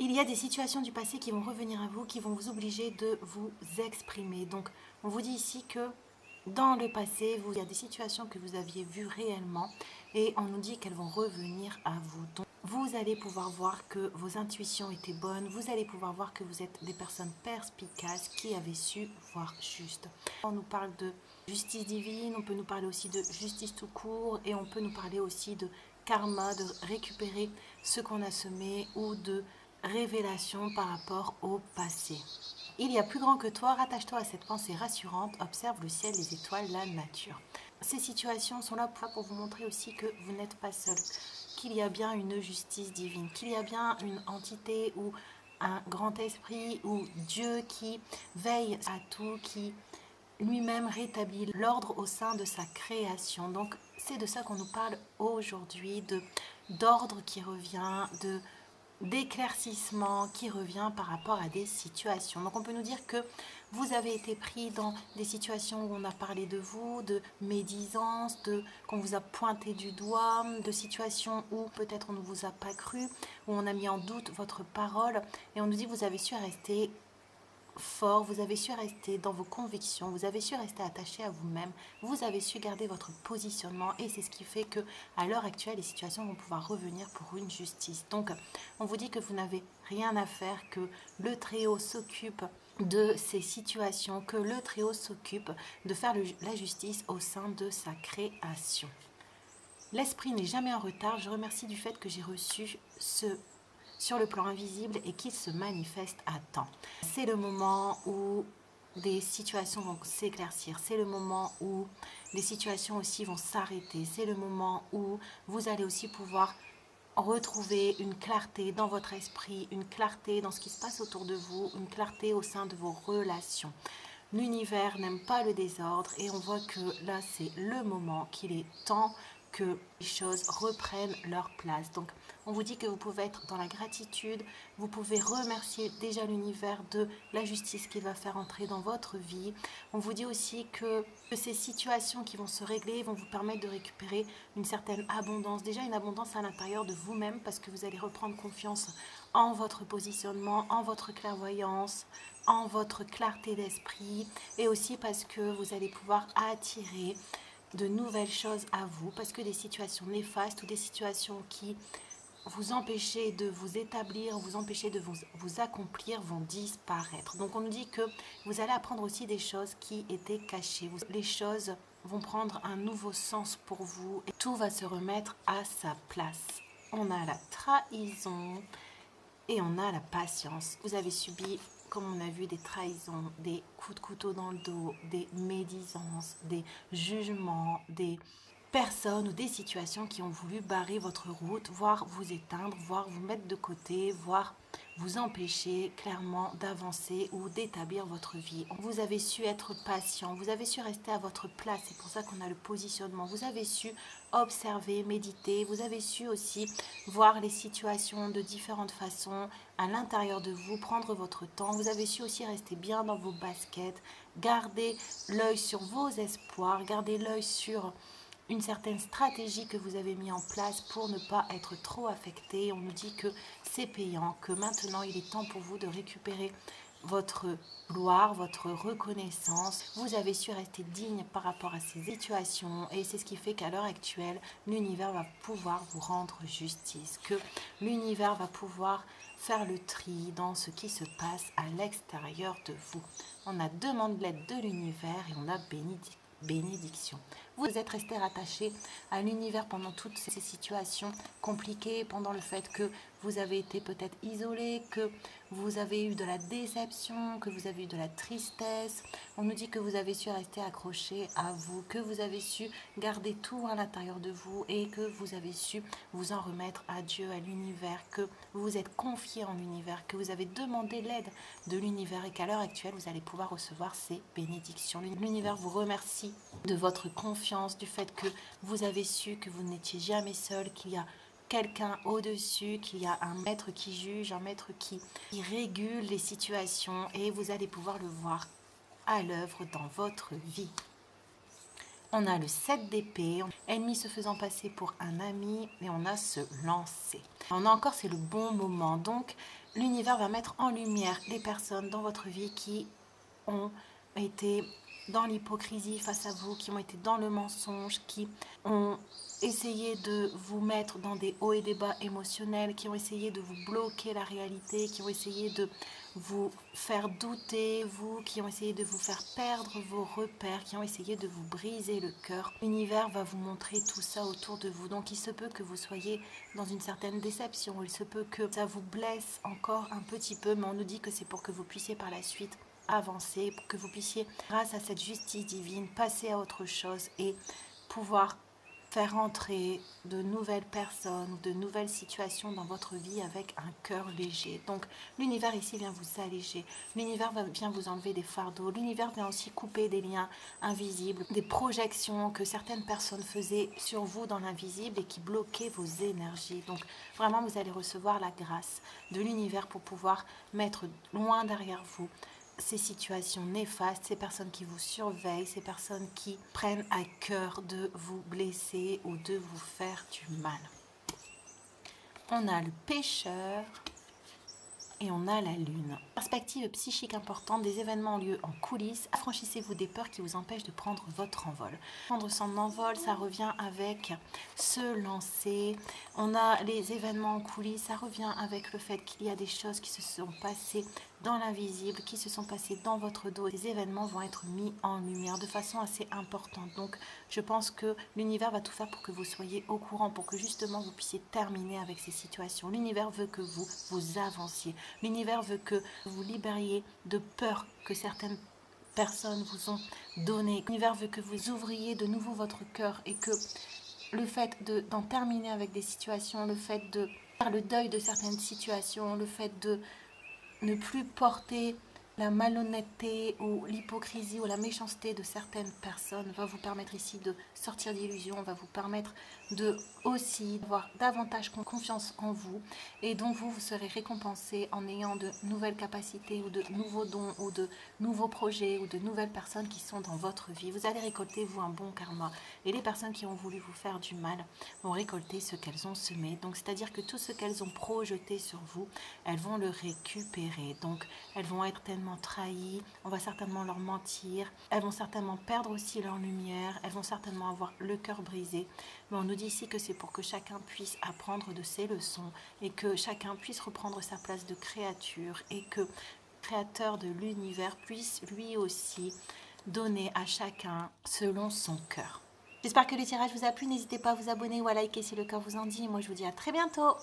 Il y a des situations du passé qui vont revenir à vous, qui vont vous obliger de vous exprimer. Donc, on vous dit ici que dans le passé, il y a des situations que vous aviez vues réellement et on nous dit qu'elles vont revenir à vous. Donc, vous allez pouvoir voir que vos intuitions étaient bonnes, vous allez pouvoir voir que vous êtes des personnes perspicaces qui avaient su voir juste. On nous parle de justice divine, on peut nous parler aussi de justice tout court et on peut nous parler aussi de karma, de récupérer ce qu'on a semé ou de révélation par rapport au passé. Il y a plus grand que toi, rattache-toi à cette pensée rassurante, observe le ciel, les étoiles, la nature. Ces situations sont là pour vous montrer aussi que vous n'êtes pas seul, qu'il y a bien une justice divine, qu'il y a bien une entité ou un grand esprit ou Dieu qui veille à tout, qui lui-même rétablit l'ordre au sein de sa création. Donc c'est de ça qu'on nous parle aujourd'hui, d'ordre qui revient, d'éclaircissement qui revient par rapport à des situations. Donc on peut nous dire que vous avez été pris dans des situations où on a parlé de vous, de médisance, qu'on vous a pointé du doigt, de situations où peut-être on ne vous a pas cru, où on a mis en doute votre parole et on nous dit que vous avez su rester fort, vous avez su rester dans vos convictions, vous avez su rester attaché à vous-même, vous avez su garder votre positionnement et c'est ce qui fait que à l'heure actuelle les situations vont pouvoir revenir pour une justice. Donc on vous dit que vous n'avez rien à faire, que le Très-Haut s'occupe de ces situations, que le Très-Haut s'occupe de faire la justice au sein de sa création. L'esprit n'est jamais en retard. Je remercie du fait que j'ai reçu ce sur le plan invisible et qu'il se manifeste à temps. C'est le moment où des situations vont s'éclaircir, c'est le moment où des situations aussi vont s'arrêter, c'est le moment où vous allez aussi pouvoir retrouver une clarté dans votre esprit, une clarté dans ce qui se passe autour de vous, une clarté au sein de vos relations. L'univers n'aime pas le désordre et on voit que là c'est le moment qu'il est temps que les choses reprennent leur place. Donc on vous dit que vous pouvez être dans la gratitude, vous pouvez remercier déjà l'univers de la justice qu'il va faire entrer dans votre vie. On vous dit aussi que ces situations qui vont se régler vont vous permettre de récupérer une certaine abondance, déjà une abondance à l'intérieur de vous-même parce que vous allez reprendre confiance en votre positionnement, en votre clairvoyance, en votre clarté d'esprit et aussi parce que vous allez pouvoir attirer de nouvelles choses à vous parce que des situations néfastes ou des situations qui vous empêcher de vous établir, vous empêcher de vous accomplir vont disparaître. Donc on nous dit que vous allez apprendre aussi des choses qui étaient cachées. Les choses vont prendre un nouveau sens pour vous et tout va se remettre à sa place. On a la trahison et on a la patience. Vous avez subi, comme on a vu, des trahisons, des coups de couteau dans le dos, des médisances, des jugements, des personnes ou des situations qui ont voulu barrer votre route, voire vous éteindre, voire vous mettre de côté, voire vous empêcher clairement d'avancer ou d'établir votre vie. Vous avez su être patient, vous avez su rester à votre place, c'est pour ça qu'on a le positionnement. Vous avez su observer, méditer, vous avez su aussi voir les situations de différentes façons à l'intérieur de vous, prendre votre temps. Vous avez su aussi rester bien dans vos baskets, garder l'œil sur vos espoirs, garder l'œil sur une certaine stratégie que vous avez mis en place pour ne pas être trop affecté. On nous dit que c'est payant, que maintenant il est temps pour vous de récupérer votre gloire, votre reconnaissance. Vous avez su rester digne par rapport à ces situations et c'est ce qui fait qu'à l'heure actuelle, l'univers va pouvoir vous rendre justice, que l'univers va pouvoir faire le tri dans ce qui se passe à l'extérieur de vous. On a demande de l'aide de l'univers et on a bénédiction. Vous êtes resté rattaché à l'univers pendant toutes ces situations compliquées, pendant le fait que vous avez été peut-être isolé, que vous avez eu de la déception, que vous avez eu de la tristesse. On nous dit que vous avez su rester accroché à vous, que vous avez su garder tout à l'intérieur de vous et que vous avez su vous en remettre à Dieu, à l'univers, que vous vous êtes confié en l'univers, que vous avez demandé l'aide de l'univers et qu'à l'heure actuelle, vous allez pouvoir recevoir ces bénédictions. L'univers vous remercie de votre confiance, du fait que vous avez su que vous n'étiez jamais seul, qu'il y a quelqu'un au-dessus, qu'il y a un maître qui juge, un maître qui régule les situations et vous allez pouvoir le voir à l'œuvre dans votre vie. On a le 7 d'épée, ennemi se faisant passer pour un ami, et on a se lancer. On a encore, c'est le bon moment. Donc, l'univers va mettre en lumière les personnes dans votre vie qui ont été dans l'hypocrisie face à vous, qui ont été dans le mensonge, qui ont essayé de vous mettre dans des hauts et des bas émotionnels, qui ont essayé de vous bloquer la réalité, qui ont essayé de vous faire douter, qui ont essayé de vous faire perdre vos repères, qui ont essayé de vous briser le cœur. L'univers va vous montrer tout ça autour de vous. Donc il se peut que vous soyez dans une certaine déception, il se peut que ça vous blesse encore un petit peu, mais on nous dit que c'est pour que vous puissiez par la suite avancer, pour que vous puissiez, grâce à cette justice divine, passer à autre chose et pouvoir faire entrer de nouvelles personnes ou de nouvelles situations dans votre vie avec un cœur léger. Donc l'univers ici vient vous alléger, l'univers vient vous enlever des fardeaux, l'univers vient aussi couper des liens invisibles, des projections que certaines personnes faisaient sur vous dans l'invisible et qui bloquaient vos énergies. Donc vraiment vous allez recevoir la grâce de l'univers pour pouvoir mettre loin derrière vous ces situations néfastes, ces personnes qui vous surveillent, ces personnes qui prennent à cœur de vous blesser ou de vous faire du mal. On a le pécheur et on a la lune. Perspective psychique importante, des événements ont lieu en coulisses. Affranchissez-vous des peurs qui vous empêchent de prendre votre envol. Prendre son envol, ça revient avec se lancer. On a les événements en coulisses, ça revient avec le fait qu'il y a des choses qui se sont passées dans l'invisible, qui se sont passées dans votre dos. Les événements vont être mis en lumière de façon assez importante. Donc, je pense que l'univers va tout faire pour que vous soyez au courant, pour que justement vous puissiez terminer avec ces situations. L'univers veut que vous avanciez. L'univers veut que vous vous libériez de peur que certaines personnes vous ont donné. L'univers veut que vous ouvriez de nouveau votre cœur et que le fait d'en terminer avec des situations, le fait de faire le deuil de certaines situations, le fait de ne plus porter la malhonnêteté ou l'hypocrisie ou la méchanceté de certaines personnes va vous permettre ici de sortir d'illusions, va vous permettre de aussi avoir davantage confiance en vous et donc vous serez récompensé en ayant de nouvelles capacités ou de nouveaux dons ou de nouveaux projets ou de nouvelles personnes qui sont dans votre vie. Vous allez récolter vous un bon karma et les personnes qui ont voulu vous faire du mal vont récolter ce qu'elles ont semé. Donc c'est-à-dire que tout ce qu'elles ont projeté sur vous, elles vont le récupérer. Donc elles vont être tellement trahies, on va certainement leur mentir, elles vont certainement perdre aussi leur lumière, elles vont certainement avoir le cœur brisé. Mais on nous dit ici que c'est pour que chacun puisse apprendre de ses leçons et que chacun puisse reprendre sa place de créature et que le créateur de l'univers puisse lui aussi donner à chacun selon son cœur. J'espère que le tirage vous a plu, n'hésitez pas à vous abonner ou à liker si le cœur vous en dit. Moi je vous dis à très bientôt.